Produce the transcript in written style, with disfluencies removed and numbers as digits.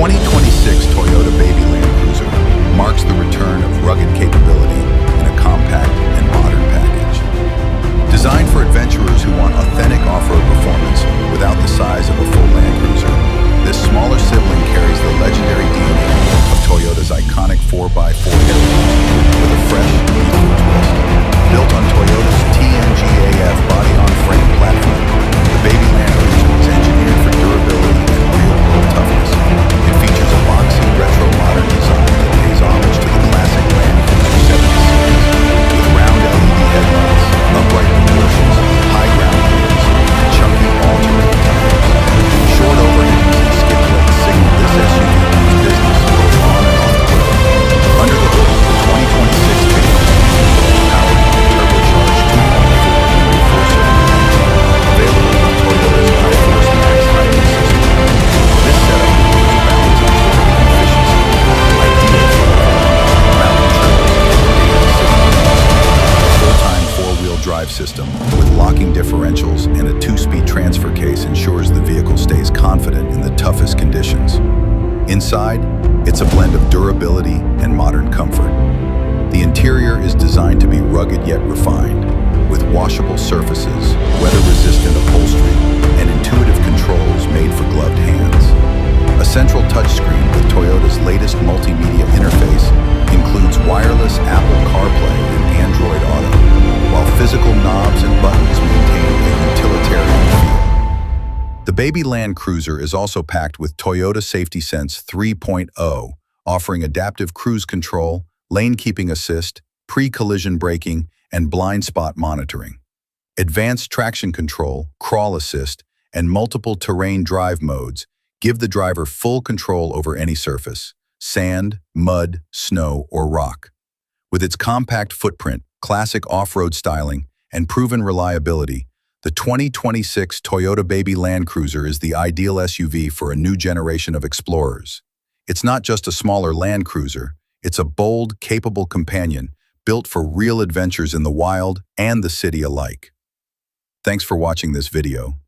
2026 Toyota Baby Land Cruiser marks the return of rugged capability in a compact and modern package. Designed for adventurers who want authentic off-road performance without the size of a full Land Cruiser, this smaller sibling carries the legendary DNA of Toyota's iconic 4x4 heritage with a fresh, youthful twist. Built on Toyota's TNGAF body-on-frame platform, the Baby Land Cruiser is engineered for durability and real-world toughness. It features a boxy, retro-modern design that pays homage to the classic Land Cruiser 70 series, with round LED headlights, upright proportions, high ground clearance, and chunky all-terrain tires. Short overhangs and skid plates signal this SUV means business both on and off the road. Under the hood, the 2026 Baby Land Cruiser is powered by a turbocharged 2.4-cylinder engine, available on Toyota's iForce Max hybrid system. This setup delivers balance of torque and efficiency, ideal for off-road, mountain trails, and daily city use. A full-time four-wheel drive system with locking differentials and a 2-speed transfer case ensures the vehicle stays confident in the toughest conditions. Inside, it's a blend of durability and modern comfort. The interior is designed to be rugged yet refined, with washable surfaces, weather-resistant upholstery, and intuitive controls made for gloved hands. A central touchscreen with Toyota's latest multimedia interface includes wireless Apple CarPlay and Android Auto, while physical knobs and buttons maintain a utilitarian feel. The Baby Land Cruiser is also packed with Toyota Safety Sense 3.0, offering adaptive cruise control, lane keeping assist, pre-collision braking, and blind spot monitoring. Advanced traction control, crawl assist, and multiple terrain drive modes give the driver full control over any surface: sand, mud, snow, or rock. With its compact footprint, classic off-road styling, and proven reliability, the 2026 Toyota Baby Land Cruiser is the ideal SUV for a new generation of explorers. It's not just a smaller Land Cruiser, it's a bold, capable companion built for real adventures in the wild and the city alike. Thanks for watching this video.